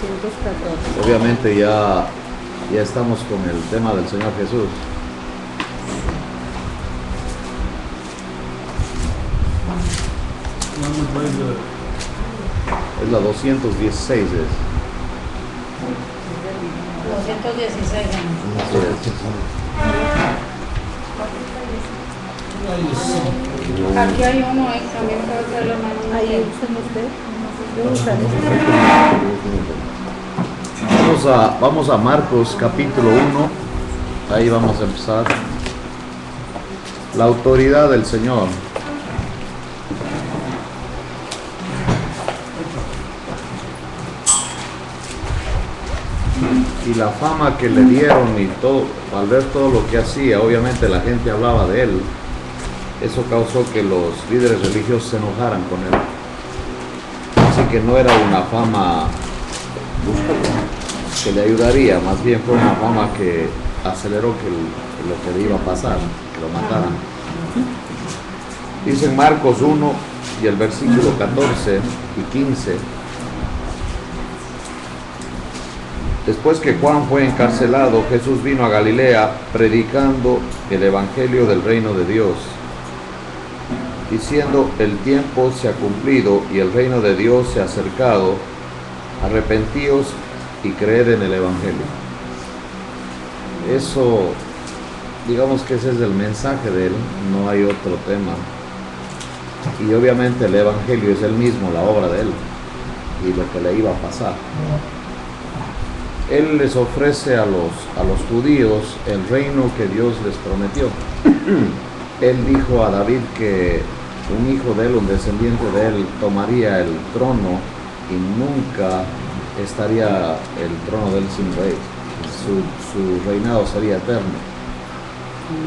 214. Obviamente ya estamos con el tema del Señor Jesús. Es la 216 es. 216 Así es. Aquí hay uno también puede ser el hermano. Ahí usan usted. Vamos a Marcos capítulo 1. Ahí vamos a empezar. La autoridad del Señor. Y la fama que le dieron y todo, al ver todo lo que hacía, obviamente la gente hablaba de él. Eso causó que los líderes religiosos se enojaran con él. Así que no era una fama que le ayudaría, más bien fue una fama que aceleró que lo que le iba a pasar, que lo mataran. Dice en Marcos 1 y el versículo 14 y 15. Después que Juan fue encarcelado, Jesús vino a Galilea predicando el evangelio del reino de Dios, diciendo: el tiempo se ha cumplido y el reino de Dios se ha acercado, arrepentíos y creed en el evangelio. Eso, digamos que ese es el mensaje de él, no hay otro tema. Y obviamente el evangelio es el mismo, la obra de él y lo que le iba a pasar. Él les ofrece a los judíos el reino que Dios les prometió. Él dijo a David que un hijo de él, un descendiente de él, tomaría el trono y nunca estaría el trono de él sin rey. Su reinado sería eterno.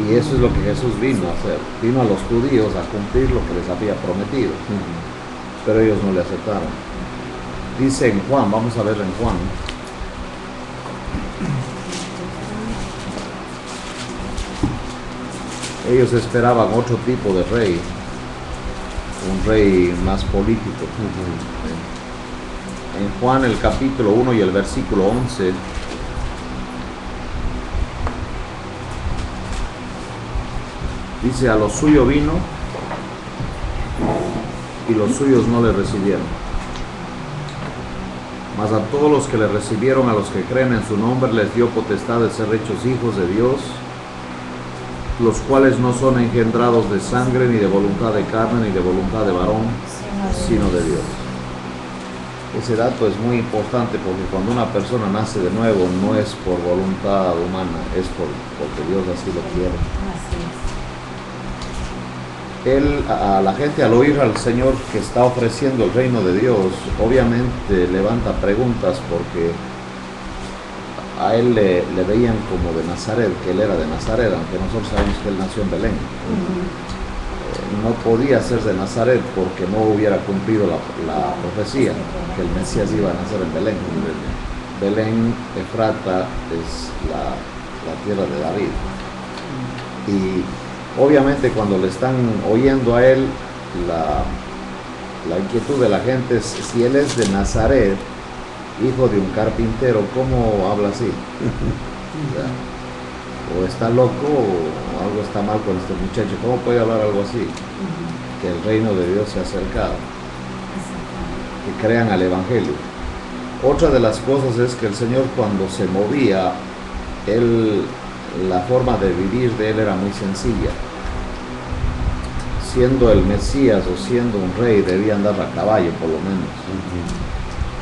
Y eso es lo que Jesús vino a hacer. Vino a los judíos a cumplir lo que les había prometido. Pero ellos no le aceptaron. Dice en Juan, vamos a ver en Juan. Ellos esperaban otro tipo de rey, un rey más político. En Juan el capítulo 1 y el versículo 11, dice: a lo suyo vino y los suyos no le recibieron. Mas a todos los que le recibieron, a los que creen en su nombre, les dio potestad de ser hechos hijos de Dios, los cuales no son engendrados de sangre, ni de voluntad de carne, ni de voluntad de varón, sino de Dios. Ese dato es muy importante, porque cuando una persona nace de nuevo no es por voluntad humana, es porque Dios así lo quiere. A la gente, al oír al Señor que está ofreciendo el reino de Dios, obviamente levanta preguntas, porque a él le veían como de Nazaret, que él era de Nazaret, aunque nosotros sabemos que él nació en Belén. No podía ser de Nazaret porque no hubiera cumplido la profecía, que el Mesías iba a nacer en Belén. Belén, Efrata, es la tierra de David. Y obviamente cuando le están oyendo a él, la inquietud de la gente es: si él es de Nazaret, hijo de un carpintero, ¿cómo habla así? O está loco o algo está mal con este muchacho. ¿Cómo puede hablar algo así? Que el reino de Dios se ha acercado, que crean al evangelio. Otra de las cosas es que el Señor, cuando se movía, la forma de vivir de él era muy sencilla. Siendo el Mesías o siendo un rey, debía andar a caballo por lo menos.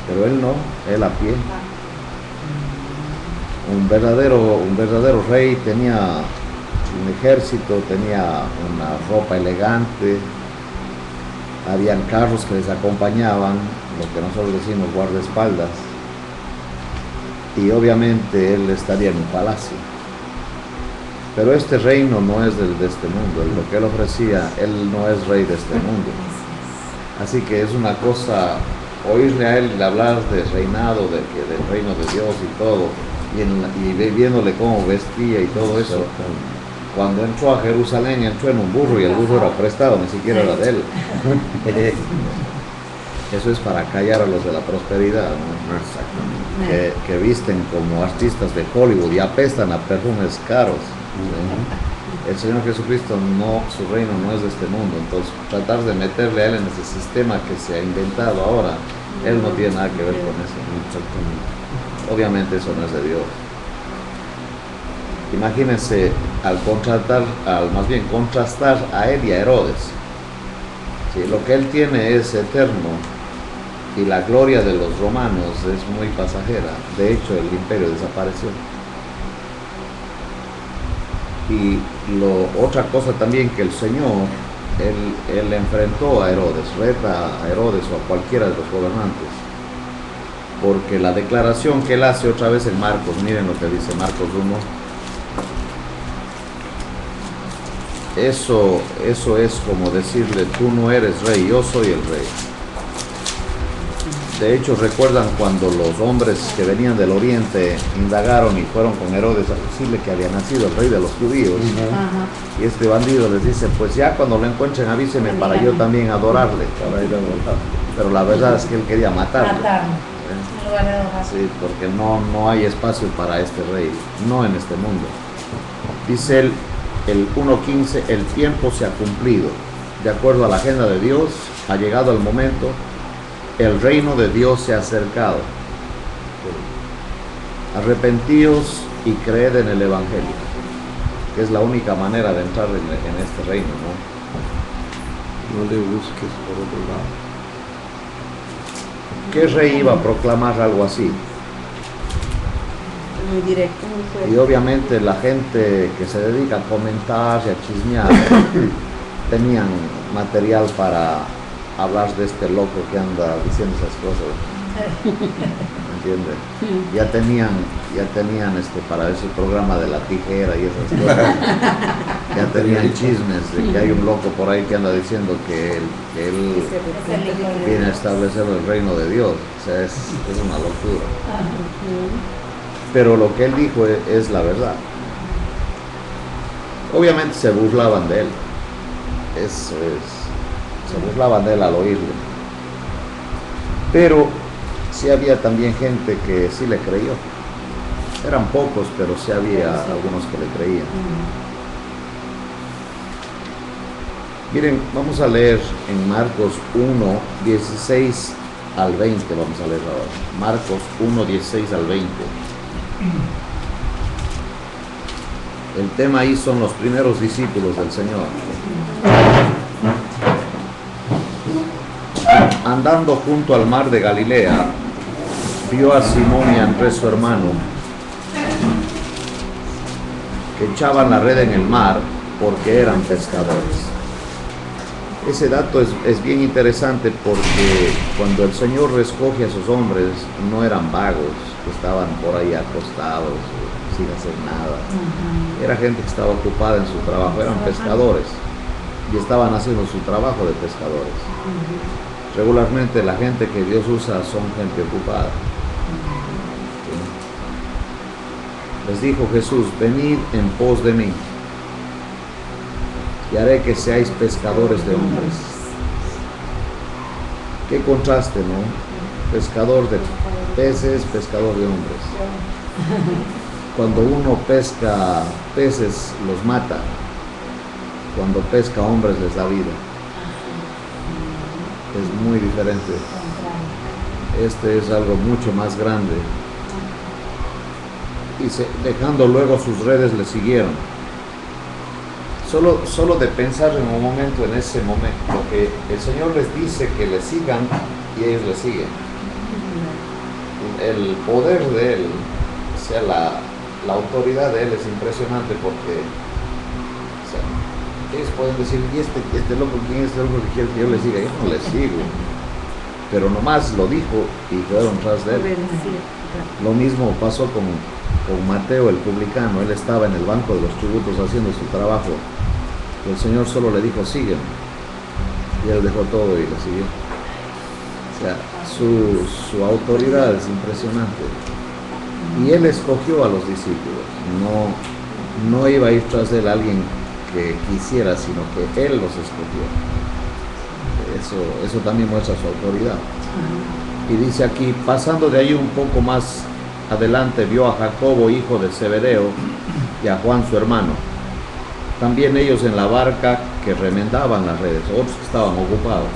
Pero él no, él a pie. Un verdadero rey tenía un ejército, tenía una ropa elegante, habían carros que les acompañaban, lo que nosotros decimos guardaespaldas, y obviamente él estaría en un palacio. Pero este reino no es de este mundo, lo que él ofrecía, él no es rey de este mundo. Así que es una cosa oírle a él hablar de reinado, del reino de Dios y todo, y viéndole cómo vestía y todo eso. Cuando entró a Jerusalén, entró en un burro, y el burro era prestado, ni siquiera era de él. Eso es para callar a los de la prosperidad, ¿no? Exactamente. Que visten como artistas de Hollywood y apestan a perfumes caros. ¿Sí? El Señor Jesucristo, no, su reino no es de este mundo, entonces tratar de meterle a Él en ese sistema que se ha inventado ahora, Él no tiene nada que ver con eso. Exactamente. Obviamente eso no es de Dios. Imagínense más bien contrastar a Él y a Herodes. ¿Sí? Lo que Él tiene es eterno y la gloria de los romanos es muy pasajera. De hecho, el imperio desapareció. Y otra cosa también que el Señor, él enfrentó a Herodes, reta a Herodes o a cualquiera de los gobernantes, porque la declaración que él hace otra vez en Marcos, miren lo que dice Marcos 1, eso es como decirle, tú no eres rey, yo soy el rey. De hecho, recuerdan cuando los hombres que venían del oriente indagaron y fueron con Herodes a decirle que había nacido el rey de los judíos. Ajá. Y este bandido les dice, pues ya cuando lo encuentren avíseme para yo también adorarle. Pero la verdad es que él quería matarlo. Matarlo. En lugar de adorar. Sí, porque no hay espacio para este rey, no en este mundo. Dice el 1.15, el tiempo se ha cumplido. De acuerdo a la agenda de Dios, ha llegado el momento. El reino de Dios se ha acercado. Arrepentíos y creed en el Evangelio, que es la única manera de entrar en este reino, ¿no? No le busques por otro lado. ¿Qué rey iba a proclamar algo así? Muy directo, muy fuerte. Y obviamente la gente que se dedica a comentar y a chismear tenían material para hablar de este loco que anda diciendo esas cosas, ¿me entiendes? Ya tenían para ese programa de la tijera y esas cosas. Ya tenían chismes de que hay un loco por ahí que anda diciendo que él viene a establecer el reino de Dios. O sea, es una locura. Pero lo que él dijo es la verdad. Obviamente se burlaban de él. Eso es. Se burlaban de él al oírlo. Pero sí había también gente que sí le creyó. Eran pocos, pero sí había algunos que le creían. Miren, vamos a leer en Marcos 1, 16 al 20, vamos a leer ahora. Marcos 1, 16 al 20. El tema ahí son los primeros discípulos del Señor. Andando junto al mar de Galilea, vio a Simón y a Andrés su hermano, que echaban la red en el mar porque eran pescadores. Ese dato es bien interesante porque cuando el Señor escoge a esos hombres, no eran vagos, que estaban por ahí acostados, sin hacer nada. Era gente que estaba ocupada en su trabajo, eran pescadores y estaban haciendo su trabajo de pescadores. Regularmente la gente que Dios usa son gente ocupada. Les dijo Jesús, venid en pos de mí y haré que seáis pescadores de hombres. Qué contraste, ¿no? Pescador de peces, pescador de hombres. Cuando uno pesca peces, los mata. Cuando pesca hombres, les da vida. Es muy diferente. Este es algo mucho más grande. Y dejando luego sus redes, le siguieron. Solo de pensar en un momento, en ese momento, lo que el Señor les dice que le sigan y ellos le siguen. El poder de Él, o sea, la autoridad de Él es impresionante porque, o sea, ellos pueden decir, ¿y este loco quién es? Este loco que quiere que yo le siga? Yo no le sigo. Pero nomás lo dijo y quedaron tras de Él. Lo mismo pasó con Mateo el publicano. Él estaba en el banco de los tributos haciendo su trabajo. El Señor solo le dijo, sígueme. Y él dejó todo y le siguió. O sea, su autoridad es impresionante. Y él escogió a los discípulos. No iba a ir tras de él alguien que quisiera, sino que él los escogió. Eso también muestra su autoridad. Y dice aquí, pasando de ahí un poco más adelante, vio a Jacobo, hijo de Zebedeo, y a Juan, su hermano. También ellos en la barca que remendaban las redes, otros que estaban ocupados.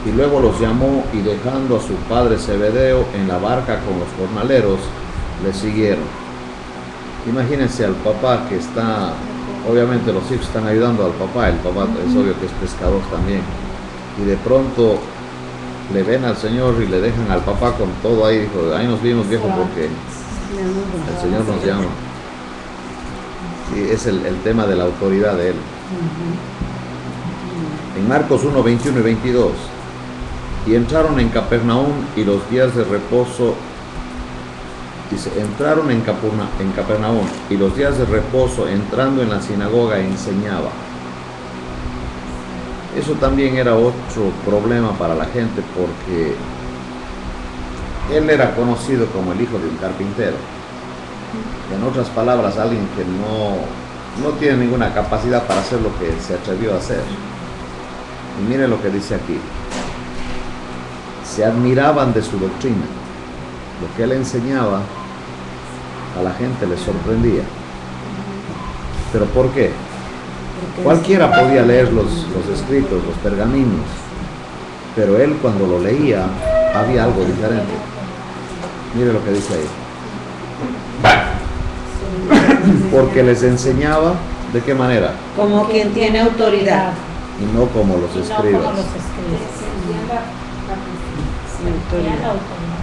Y luego los llamó y dejando a su padre Zebedeo en la barca con los jornaleros, le siguieron. Imagínense al papá que está, obviamente los hijos están ayudando al papá, el papá es obvio que es pescador también. Y de pronto le ven al Señor y le dejan al papá con todo ahí, dijo, ahí nos vimos viejo porque el Señor nos llama. Sí, es el tema de la autoridad de Él. En Marcos 1, 21 y 22, y entraron en Capernaum y los días de reposo, dice, entraron en Capernaum y los días de reposo entrando en la sinagoga enseñaba. Eso también era otro problema para la gente porque él era conocido como el hijo de un carpintero. En otras palabras, alguien que no tiene ninguna capacidad para hacer lo que se atrevió a hacer. Y mire lo que dice aquí. Se admiraban de su doctrina. Lo que él enseñaba a la gente le sorprendía. ¿Pero por qué? Cualquiera podía leer los escritos, los pergaminos, pero él cuando lo leía había algo diferente. Mire lo que dice ahí. Porque les enseñaba, ¿de qué manera? Como quien tiene autoridad. Y no como los escribas.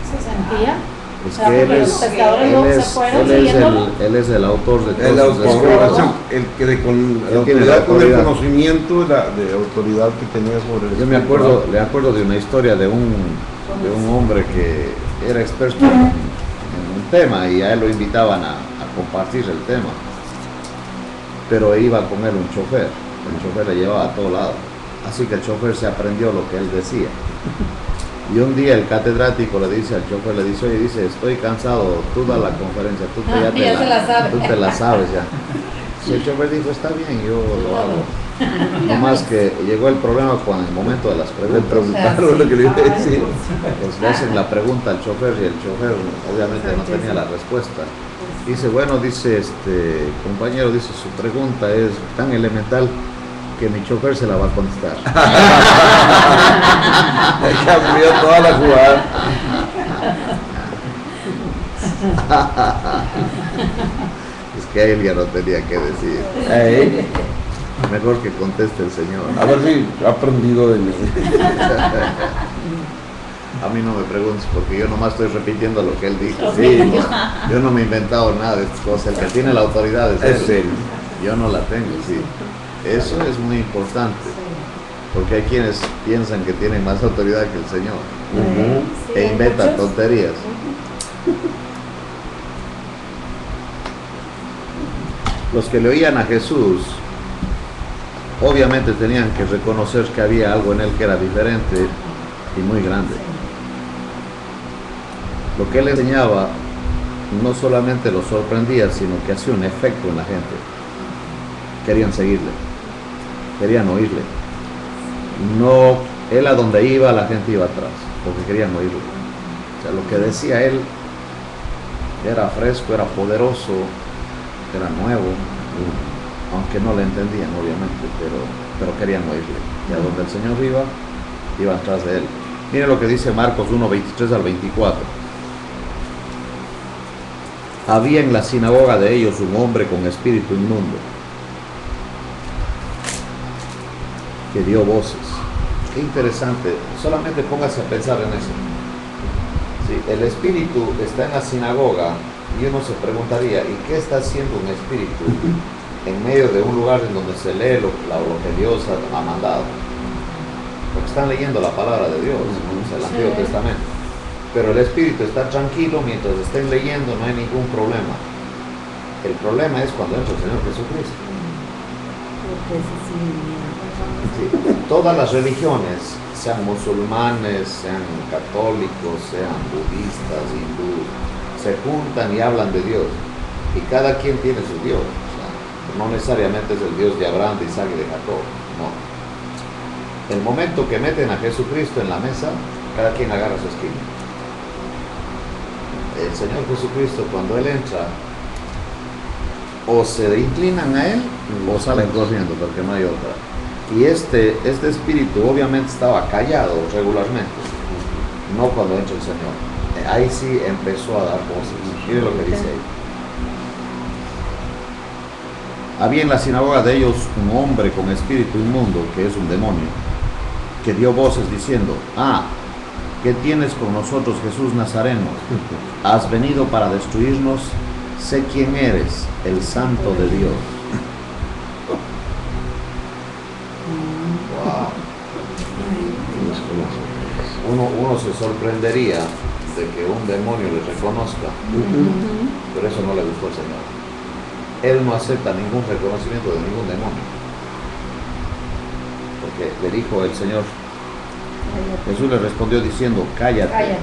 Se sentía. Es que él es el autor de El todos los autor, escritos. el que de con la Él tiene la autoridad, con el autoridad. conocimiento de autoridad que tenía sobre el Yo me acuerdo de una historia de un hombre que era experto en un tema y a él lo invitaban a compartir el tema. Pero iba con él un chofer. El chofer le llevaba a todo lado. Así que el chofer se aprendió lo que él decía. Y un día el catedrático le dice al chofer, le dice, oye, dice, estoy cansado, tú da la conferencia, tú Ya se la sabe. tú te la sabes ya. Y el chofer dijo, está bien, yo lo hago. No más que llegó el problema cuando en el momento de las Le preguntas. preguntaron lo que le iba a decir. Pues le hacen la pregunta al chofer y el chofer obviamente no tenía la respuesta. Dice, bueno, dice, compañero, dice, su pregunta es tan elemental que mi chofer se la va a contestar. Cambió toda la jugada. Es que él ya no tenía que decir. Ey, Mejor que conteste el Señor. a ver si ha aprendido de mí. A mí no me preguntes porque yo nomás estoy repitiendo lo que él dijo. Sí, Yo no me he inventado nada de estas cosas. El que tiene la autoridad es es él. él. Yo no la tengo, sí. Eso es muy importante. Porque hay quienes piensan que tienen más autoridad que el Señor. Ujú. E inventan tonterías. Los que le oían a Jesús, obviamente tenían que reconocer que había algo en él que era diferente y muy grande. Lo que él enseñaba no solamente los sorprendía, sino que hacía un efecto en la gente. Querían seguirle, querían oírle. No, él a donde iba, la gente iba atrás, porque querían oírle. O sea, lo que decía él era fresco, era poderoso, era nuevo, aunque no le entendían obviamente, pero querían oírle. Y a donde el Señor iba, iban atrás de él. Mire lo que dice Marcos 1, 23 al 24. Había en la sinagoga de ellos un hombre con espíritu inmundo, que dio voces. Qué interesante, solamente póngase a pensar en eso. Sí, el espíritu está en la sinagoga y uno se preguntaría, ¿y qué está haciendo un espíritu en medio de un lugar en donde se lee lo que Dios ha mandado? Porque están leyendo la palabra de Dios, el Antiguo Testamento. Pero el espíritu está tranquilo mientras estén leyendo, no hay ningún problema. El problema es cuando entra el Señor Jesucristo. Sí, todas las religiones, sean musulmanes, sean católicos, sean budistas, hindúes, se juntan y hablan de Dios. Y cada quien tiene su Dios. O sea, no necesariamente es el Dios de Abraham, de Isaac y de Jacob. No. El momento que meten a Jesucristo en la mesa, cada quien agarra su esquina. El Señor Jesucristo, cuando Él entra, o se inclinan a Él o salen corriendo, porque no hay otra. Y este espíritu obviamente estaba callado regularmente, no cuando entra el Señor. Ahí sí empezó a dar voces. Mire lo que dice ahí. Había en la sinagoga de ellos un hombre con espíritu inmundo, que es un demonio, que dio voces diciendo: ah, ¿qué tienes con nosotros, Jesús Nazareno? ¿Has venido para destruirnos? Sé quién eres, el Santo de Dios. Wow. Uno se sorprendería de que un demonio le reconozca, pero eso no le gustó al Señor. Él no acepta ningún reconocimiento de ningún demonio, porque le dijo el Señor, Jesús le respondió diciendo: cállate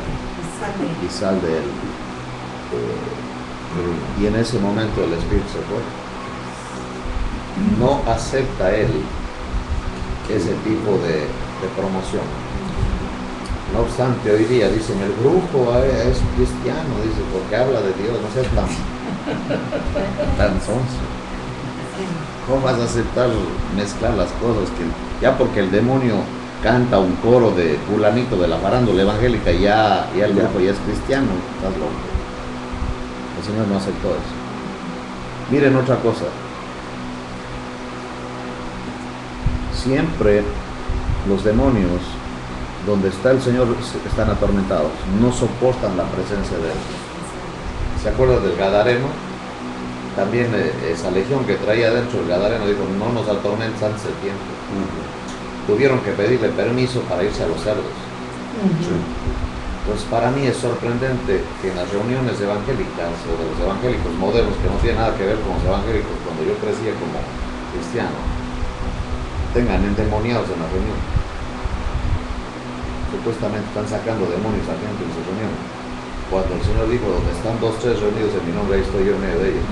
y sal de él. Y en ese momento el espíritu se fue. No acepta él ese tipo de promoción. No obstante, hoy día dicen: el brujo es cristiano, dice, porque habla de Dios. No seas tan sonso. ¿Cómo vas a aceptar mezclar las cosas? Que ya porque el demonio canta un coro de fulanito de la farándula evangélica, ya el brujo ya es cristiano. Estás loco. El Señor no aceptó eso. Miren otra cosa. Siempre los demonios, donde está el Señor, están atormentados. No soportan la presencia de Él. ¿Se acuerdan del Gadareno? También esa legión que traía dentro el Gadareno dijo: no nos atormentes antes del tiempo. Tuvieron que pedirle permiso para irse a los cerdos. Pues para mí es sorprendente que en las reuniones evangélicas o de los evangélicos modernos, que no tienen nada que ver con los evangélicos cuando yo crecía como cristiano, tengan endemoniados en la reunión. Supuestamente están sacando demonios a gente en sus reuniones, cuando el Señor dijo: donde están 2 o 3 reunidos en mi nombre, ahí estoy yo en medio de ellos.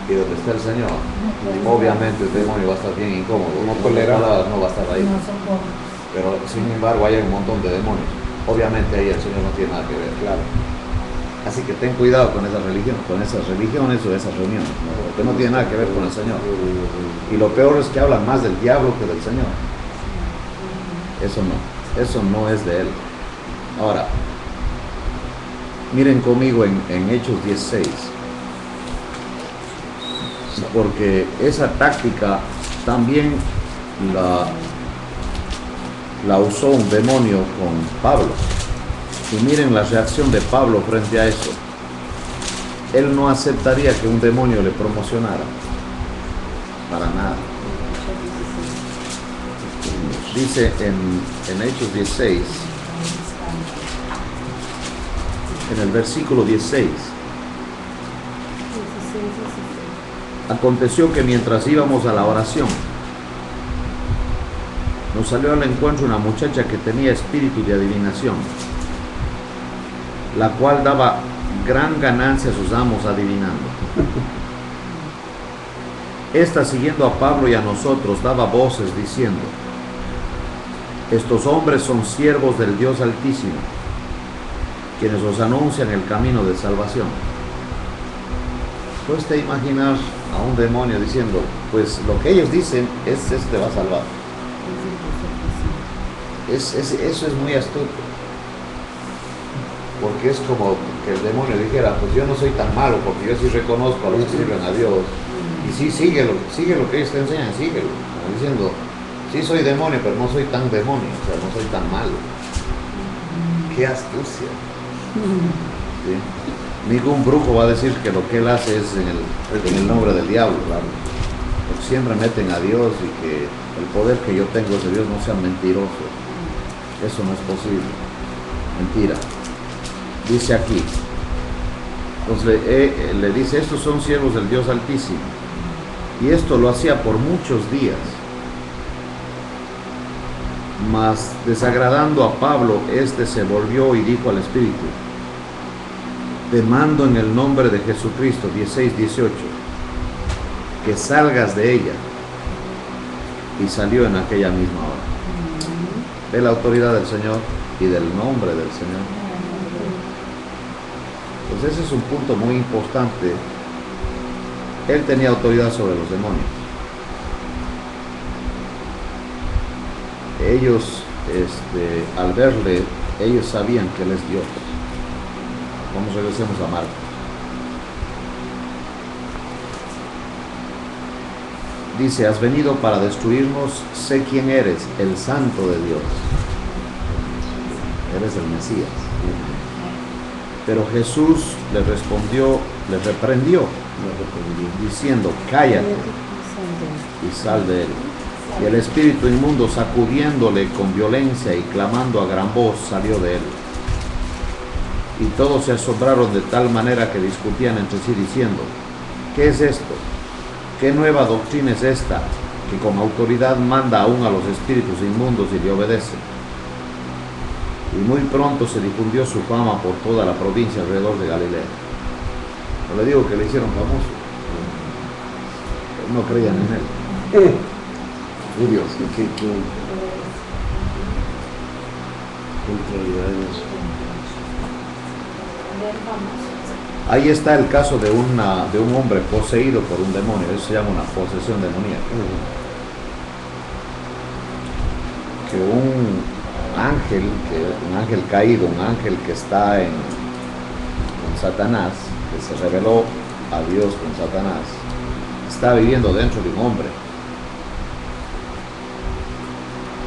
Y donde está el Señor, obviamente el demonio va a estar bien incómodo, no va a estar ahí. Pero sin embargo hay un montón de demonios. Obviamente ahí el Señor no tiene nada que ver, claro. Así que ten cuidado con esas religiones o esas reuniones, ¿no? Porque no tiene nada que ver con el Señor. Y lo peor es que hablan más del diablo que del Señor. Eso no es de Él. Ahora, miren conmigo en Hechos 16, porque esa táctica también la usó un demonio con Pablo. Y miren la reacción de Pablo frente a eso. Él no aceptaría que un demonio le promocionara, para nada. Dice en Hechos 16, en el versículo 16: aconteció que mientras íbamos a la oración, nos salió al encuentro una muchacha que tenía espíritu de adivinación, la cual daba gran ganancia a sus amos adivinando. Esta, siguiendo a Pablo y a nosotros, daba voces diciendo: estos hombres son siervos del Dios Altísimo, quienes os anuncian el camino de salvación. Puedes te imaginar a un demonio diciendo: pues lo que ellos dicen te va a salvar. Eso es muy astuto, porque es como que el demonio dijera: pues yo no soy tan malo, porque yo sí reconozco a los que sirven a Dios, y sí, sigue lo que ellos te enseñan, síguelo, como diciendo: sí soy demonio, pero no soy tan demonio, o sea, no soy tan malo. ¡Qué astucia! ¿Sí? Ningún brujo va a decir que lo que él hace es en el nombre del diablo, claro. Porque siempre meten a Dios, y que el poder que yo tengo es de Dios, no sea mentiroso. Eso no es posible. Mentira. Dice aquí, entonces le dice: estos son siervos del Dios Altísimo. Y esto lo hacía por muchos días. Mas desagradando a Pablo, este se volvió y dijo al espíritu: te mando en el nombre de Jesucristo, 16-18, que salgas de ella. Y salió en aquella misma hora. Ve la autoridad del Señor. y del nombre del Señor. Pues ese es un punto muy importante. Él tenía autoridad sobre los demonios. Ellos, al verle, ellos sabían que Él es Dios. Vamos, regresemos a Marcos. Dice, has venido para destruirnos, sé quién eres, el Santo de Dios. Eres el Mesías. Pero Jesús le respondió, le reprendió, diciendo, cállate y sal de él. Y el espíritu inmundo, sacudiéndole con violencia y clamando a gran voz, salió de él. Y todos se asombraron de tal manera que discutían entre sí diciendo, ¿qué es esto? ¿Qué nueva doctrina es esta, que con autoridad manda aún a los espíritus inmundos y le obedecen? Y muy pronto se difundió su fama por toda la provincia alrededor de Galilea. No le digo que le hicieron famoso. No creían en él. Dios, qué contrariedad es eso. Ahí está el caso de un hombre poseído por un demonio. Eso se llama una posesión demoníaca. Que un ángel caído, un ángel que está con Satanás, que se rebeló a Dios con Satanás, está viviendo dentro de un hombre.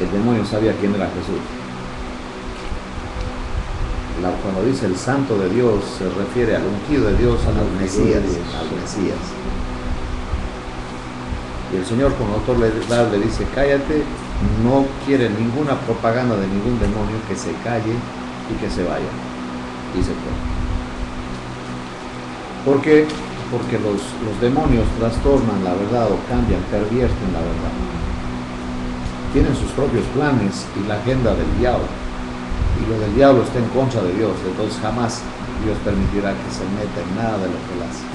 El demonio sabía quién era Jesús. Cuando dice el Santo de Dios, se refiere al ungido de Dios, al Mesías. Y el Señor con autoridad le dice, cállate, no quiere ninguna propaganda de ningún demonio, que se calle y que se vaya. Y se fue. ¿Por qué? Porque los demonios trastornan la verdad o cambian, pervierten la verdad. Tienen sus propios planes y la agenda del diablo. Y lo del diablo está en contra de Dios, entonces jamás Dios permitirá que se meta en nada de lo que él hace.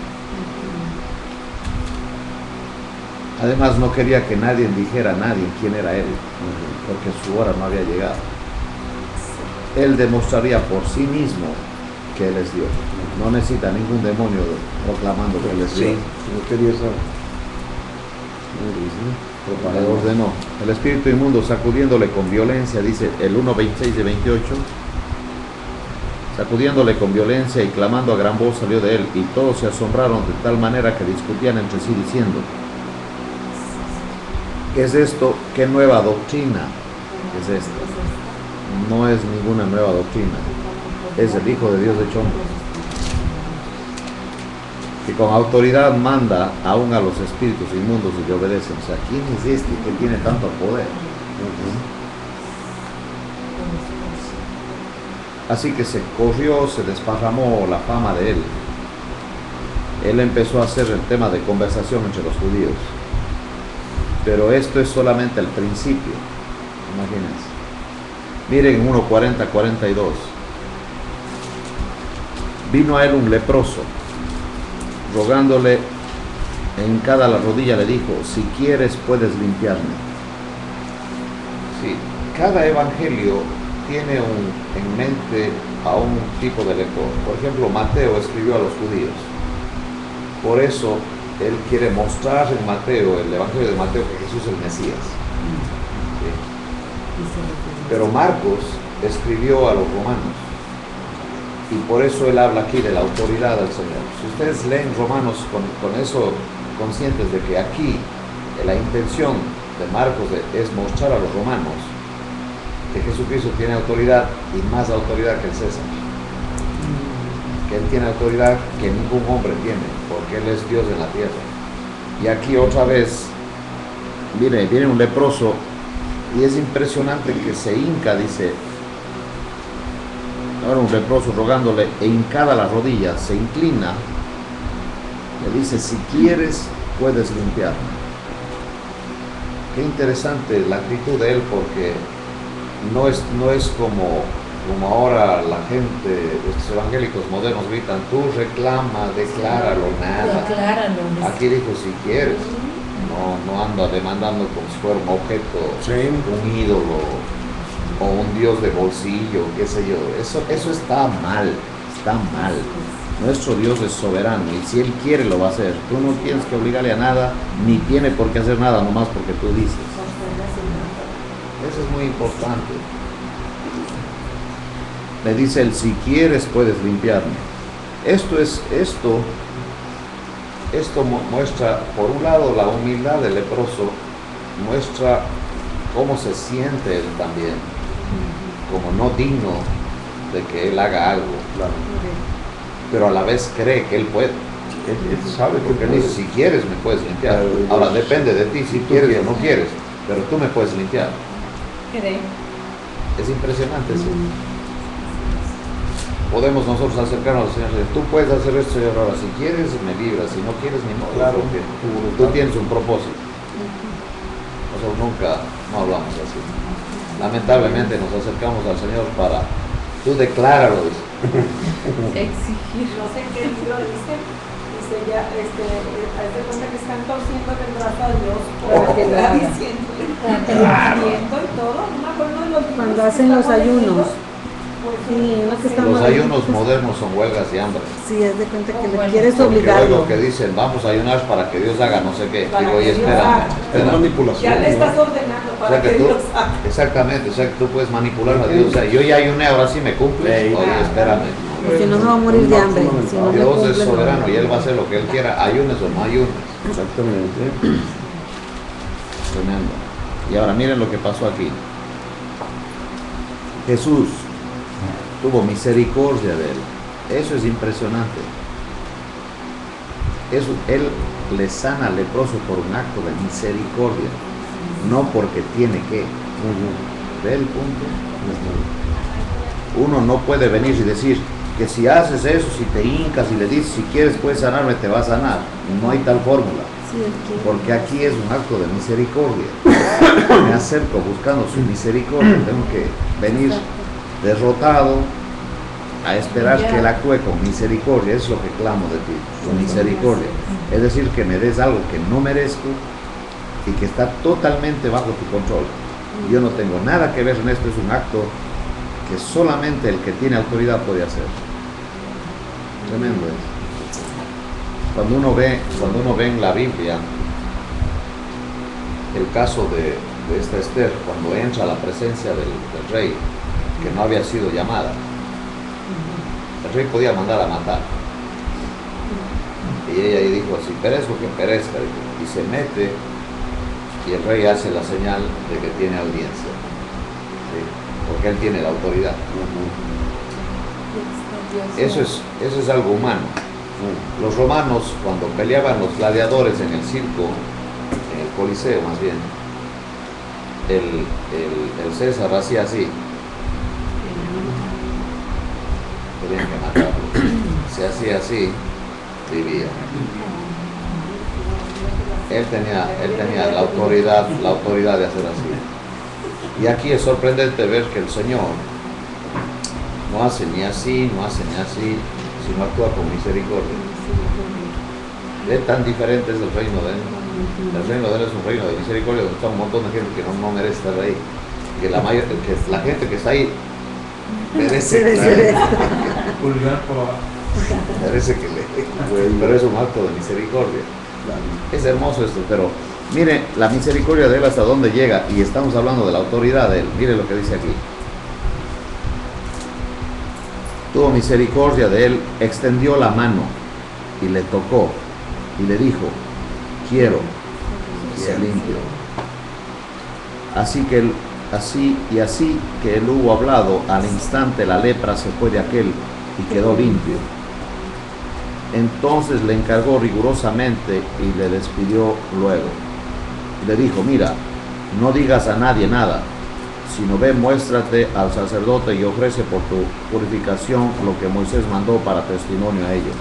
Además no quería que nadie dijera a nadie quién era él, porque su hora no había llegado. Él demostraría por sí mismo que él es Dios. No necesita ningún demonio proclamando que él es Dios. No quería saber. Le ordenó. El espíritu inmundo, sacudiéndole con violencia, dice el 1:26 de 28, sacudiéndole con violencia y clamando a gran voz salió de él, y todos se asombraron de tal manera que discutían entre sí diciendo, ¿qué es esto? ¿Qué nueva doctrina es esta? No es ninguna nueva doctrina, es el Hijo de Dios hecho hombre, que con autoridad manda aún a los espíritus inmundos y le obedecen. O sea, ¿quién es este que tiene tanto poder? Así que se corrió, se desparramó la fama de él. Él empezó a hacer el tema de conversación entre los judíos. Pero esto es solamente el principio. Imagínense. Miren 1:40-42. Vino a él un leproso, rogándole en cada la rodilla, le dijo, si quieres puedes limpiarme. Sí, cada evangelio tiene en mente a un tipo de leproso. Por ejemplo, Mateo escribió a los judíos. Por eso él quiere mostrar en Mateo, el evangelio de Mateo, que Jesús es el Mesías. Sí. Pero Marcos escribió a los romanos. Y por eso él habla aquí de la autoridad del Señor. Si ustedes leen Romanos con eso, conscientes de que aquí la intención de Marcos es mostrar a los romanos que Jesucristo tiene autoridad y más autoridad que el César. Que él tiene autoridad que ningún hombre tiene, porque él es Dios en la tierra. Y aquí otra vez, viene un leproso y es impresionante que se hinca, dice. Ahora un leproso rogándole e hincada la rodilla, se inclina, le dice, si quieres puedes limpiarme. Qué interesante la actitud de él, porque no es como ahora la gente, estos evangélicos modernos gritan, tú reclama, decláralo, nada. Decláralo. Aquí dijo, si quieres. No anda demandando como si fuera un objeto, un ídolo. o un Dios de bolsillo, qué sé yo. Eso está mal, está mal. Nuestro Dios es soberano y si Él quiere lo va a hacer. Tú no tienes que obligarle a nada, ni tiene por qué hacer nada nomás porque tú dices. Eso es muy importante. Me dice Él, si quieres puedes limpiarme. Esto muestra, por un lado, la humildad del leproso, muestra cómo se siente él también, como no digno de que él haga algo, Claro. pero a la vez cree que él puede. Él sabe que Porque él dice, si quieres me puedes limpiar. Claro, Ahora depende de ti si tú quieres o quieres. no quieres, pero tú me puedes limpiar. Cree. Es impresionante eso. Podemos nosotros acercarnos al Señor y decir, tú puedes hacer esto, Señor, ahora si quieres me libras, si no quieres ni modo, Claro. porque tú tienes un propósito. Nosotros nunca no hablamos así. Lamentablemente nos acercamos al Señor para, tú decláralo, dice. Exigir. No sé qué libro dice ya, haz de cuenta que están torciendo el brazo a Dios Para que lo está haga. diciendo, Claro. diciendo y todo, no me acuerdo de los libros Cuando que hacen están los ayunos. pues, Sí, uno que está Los mal. ayunos modernos son huelgas y hambre. Sí, es de cuenta que le Bueno. quieres Porque obligarlo. luego que dicen, vamos a ayunar para que Dios haga no sé qué. Para Digo, oye, que Dios espérame, haga. es espérame. manipulación. ya le ¿no? estás ordenando O para sea que que tú, Dios haga. exactamente, o sea que tú puedes manipular a Dios. O sea, yo ya ayuné, ahora sí me cumple. Ey. Oye, espérame. Si no, no va a morir de hambre. Si no le Dios es cumple, no. soberano y Él va a hacer lo que Él quiera, ayunes o no ayunes. Exactamente. Tremendo. Y ahora miren lo que pasó aquí. Jesús tuvo misericordia de él. Eso es impresionante. Él le sana al leproso por un acto de misericordia, no porque tiene que. ¿Ve el punto? Uno no puede venir y decir que si haces eso, si te hincas y le dices si quieres puedes sanarme, te va a sanar. No hay tal fórmula. Sí, es que- Porque aquí es un acto de misericordia. Me acerco buscando su misericordia. Tengo que venir derrotado a esperar que Él actúe con misericordia. Eso es lo que clamo de ti, con misericordia. Es decir, que me des algo que no merezco y que está totalmente bajo tu control. Yo no tengo nada que ver en esto, es un acto que solamente el que tiene autoridad puede hacer. Tremendo es. Cuando uno ve en la Biblia el caso de esta Esther, cuando entra a la presencia del rey, que no había sido llamada, el rey podía mandar a matar. Y ella ahí dijo, si perezco, que perezca. Y se mete y el rey hace la señal de que tiene audiencia. ¿Sí? Porque él tiene la autoridad. Eso es algo humano. Los romanos, cuando peleaban los gladiadores en el circo, en el Coliseo más bien, el César hacía así. Tenían que matarlo. Se hacía así, vivía. Él tenía la autoridad de hacer así. Y aquí es sorprendente ver que el Señor no hace ni así, sino actúa con misericordia. ¿Ve tan diferente es el reino de Él? El reino de Él es un reino de misericordia donde está un montón de gente que no merece estar ahí. Que la gente que está ahí merece que le... Pero es un acto de misericordia. Es hermoso esto, pero mire la misericordia de Él hasta dónde llega, y estamos hablando de la autoridad de Él. Mire lo que dice aquí. Tuvo misericordia de él, extendió la mano y le tocó y le dijo, quiero ser limpio. Así que él hubo hablado, al instante la lepra se fue de aquel y quedó limpio. Entonces le encargó rigurosamente y le despidió luego. Y le dijo, mira, no digas a nadie nada, sino ve, muéstrate al sacerdote y ofrece por tu purificación lo que Moisés mandó para testimonio a ellos.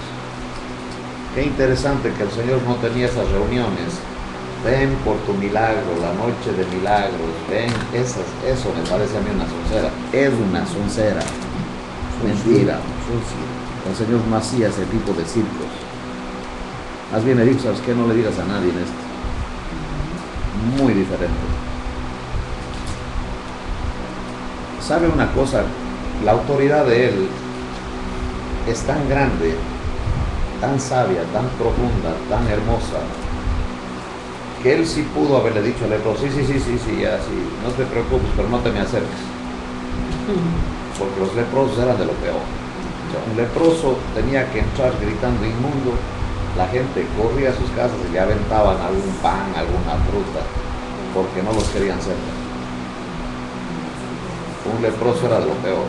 Qué interesante que el Señor no tenía esas reuniones. Ven por tu milagro, la noche de milagros, ven, eso me parece a mí una soncera. Es una soncera. Mentira. El Señor no hacía ese tipo de circos. Más bien le dijo, ¿sabes qué? No le digas a nadie en esto. Muy diferente. ¿Sabe una cosa? La autoridad de él es tan grande, tan sabia, tan profunda, tan hermosa, que él sí pudo haberle dicho al leproso, sí, así, no te preocupes, pero no te me acerques. Porque los leprosos eran de lo peor. O sea, un leproso tenía que entrar gritando inmundo, la gente corría a sus casas y le aventaban algún pan, alguna fruta, porque no los querían cerca. Un leproso era de lo peor.